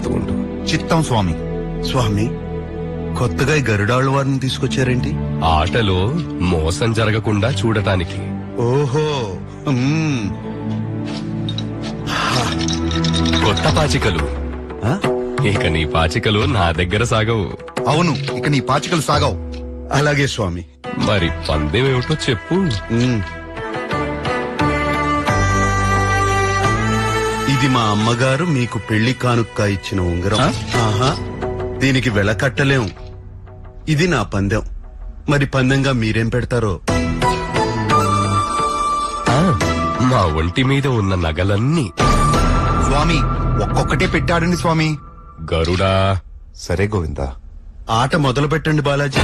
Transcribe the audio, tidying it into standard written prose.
జాగ్రత్త ఉండు. చిత్తం స్వామి. స్వామి, కొత్తగా ఈ గరుడాళ్ళ వారిని తీసుకొచ్చారేంటి? ఆటలో మోసం జరగకుండా చూడటానికి. ఓహో. కొత్త పాచికలు. ఆ? ఇక నీ పాచికలు నా దగ్గర సాగవు. అవును, ఇక నీ పాచికలు సాగవు. అలాగే స్వామి. మరి పందెం ఏమిటో చెప్పు. ఇది మా అమ్మగారు మీకు పెళ్లి కానుక్క ఇచ్చిన ఉంగరం. ఆహా, దీనికి వెల కట్టలేం. ఇది నా పందెం. మరి పందెంగా మీరేం పెడతారో? మా ఒంటి మీద ఉన్న నగలన్నీ. స్వామి, ఒక్కొక్కటే పెట్టాడండి స్వామి. గరుడా. సరే గోవిందా. ఆట మొదలు పెట్టండి బాలాజీ.